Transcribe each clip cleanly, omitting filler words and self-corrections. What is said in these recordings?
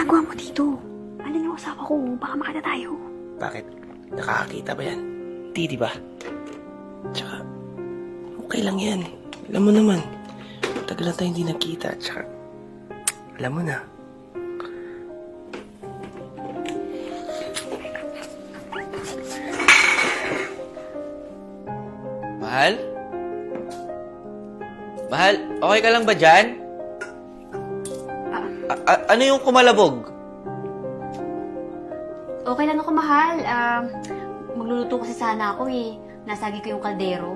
ginagawa mo dito? Alam yung asawa ko, baka makita tayo. Bakit? Nakakakita ba yan? Di ba? Tsaka, okay lang yan. Alam mo naman, tagal na tayo hindi nagkita. Tsaka, alam mo na. Mahal? Mahal, okay ka lang ba dyan? Ano yung kumalabog? Okay lang ako, mahal. Magluluto kasi sana ako eh. Nasagi ko yung kaldero.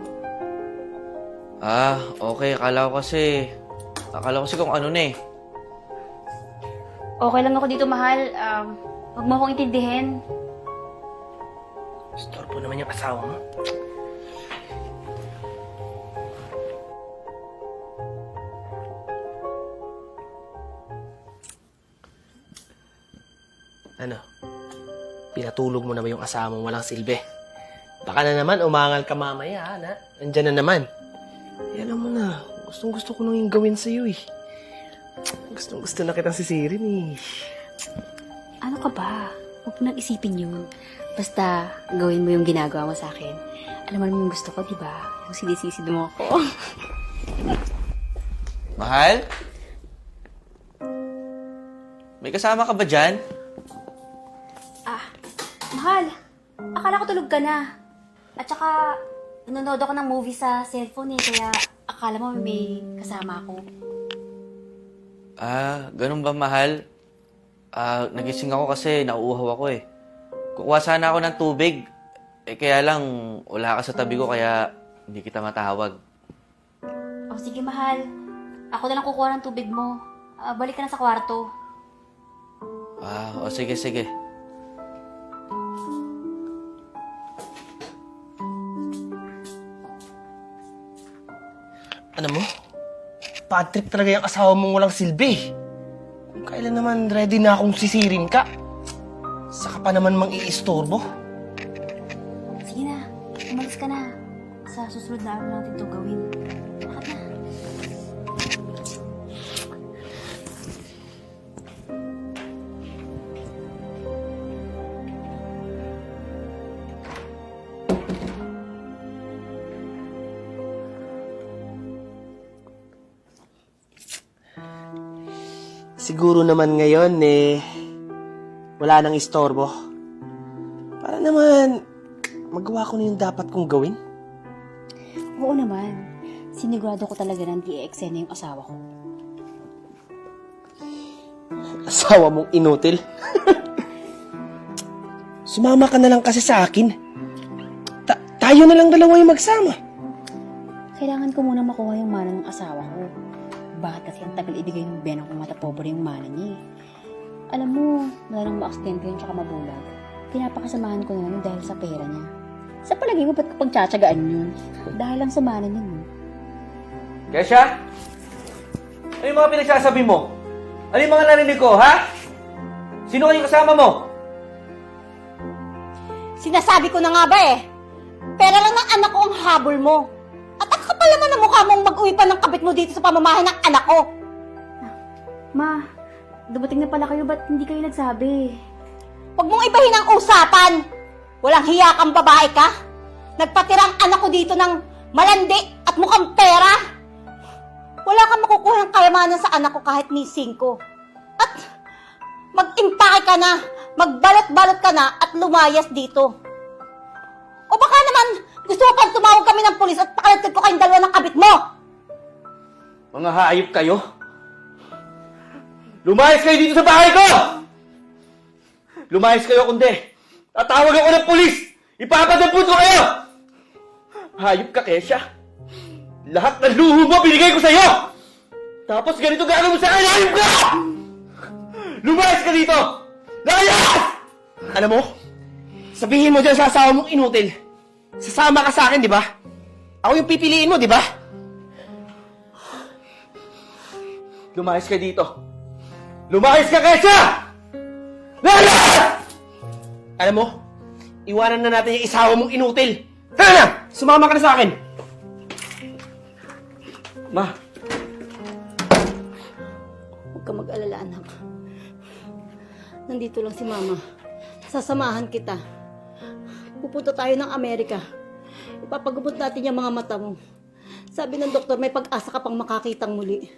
Okay. Akala ko kasi kung ano na eh. Okay lang ako dito, mahal. Huwag mo akong intindihin. Storbo naman yung asawa mo. Ano? Pinatulog mo na ba yung asawa mong walang silbi? Baka na naman, umangal ka mamaya, ha? Nandyan na naman. Alam mo na, gustong-gusto ko nang yung gawin sa'yo, eh. Gustong-gusto na kitang sisirin, eh. Ano ka ba? Huwag mo nang isipin yun. Basta, gawin mo yung ginagawa mo sa akin. Alam mo naman yung gusto ko, di ba? Yung sinisisi mo ako. Mahal? May kasama ka ba dyan? Mahal, akala ko tulog ka na. At saka, nanonood ako ng movie sa cellphone eh, kaya akala mo may kasama ako. Ganun ba, mahal? Nagising ako kasi nauuhaw ako eh. Kukuha sana ako ng tubig. Kaya lang, wala ka sa tabi ko kaya hindi kita matawag. O sige, mahal. Ako na lang kukuha ng tubig mo. Balik ka na sa kwarto. Sige. Ano mo? Bad trip talaga yung asawa mong walang silbi. Kung kailan naman ready na akong sisirin ka. Saka pa naman mang-iistorbo. Sige na, umalis ka na. Sa susunod na araw natin ito gawin. Bakit na? Siguro naman ngayon, wala nang istorbo. Para naman, magawa ko na yung dapat kong gawin. Oo naman. Sinigurado ko talaga na hindi i-eksena yung asawa ko. Asawa mong inutil. Sumama ka na lang kasi sa akin. Tayo na lang dalawa yung magsama. Kailangan ko muna makuha yung mana ng asawa ko. Bakit kasi ang tagal ibigay ng benang kung matapobre yung mana niya eh. Alam mo, wala nang ma-aksidente yun tsaka mabulag. Pinapakasamahan ko na lang dahil sa pera niya. Sa palagay mo, ba't ko pagtsatsagaan yun? Dahil lang sa mana niya. Kesha? Ano yung mga pinagsasabi mo? Ano yung mga narinig ko, ha? Sino kayong kasama mo? Sinasabi ko na nga ba eh. Pera lang ng anak ko ang habol mo. At ang kapal naman ang mukha mong mag-uwi pa ng kabit mo dito sa pamamahay ng anak ko. Ma, dumating na pala kayo, ba't hindi kayo nagsabi? Huwag mong ibahin ang usapan. Walang hiya kang babae ka. Nagpatira ang anak ko dito ng malandi at mukhang pera. Wala kang makukuha ng kayamanan sa anak ko kahit ni 5. At mag-impake ka na, magbalot-balot ka na at lumayas dito. O baka naman gusto mo pang tumawag kami ng pulis at pakalatid ko kayong dalawa ng kabit mo. Mga hayop kayo? Lumayas kayo dito sa bahay ko! Lumayas kayo kundi tatawag ako ng pulis! Ipapadampot ko kayo! Hayop ka, Kesha. Lahat ng luho mo binigay ko sa'yo! Tapos ganito gagawin mo sa akin, hayop ka! Lumayas ka dito! Layas! Alam mo, sabihin mo dyan sa asawa mong inutil. Sasama ka sa akin, di ba? Ako yung pipiliin mo, di ba? Lumayas ka dito! Lumayas ka, Kesha! Layas! Alam mo, iwanan na natin yung isawa mong inutil. Tara na! Sumama ka na sa akin! Ma, Huwag ka mag-alala, anak. nandito lang si Mama. Sasamahan kita. Pupunta tayo ng Amerika. Ipapagubot natin yung mga mata mo. Sabi ng doktor, may pag-asa ka pang makakitang muli.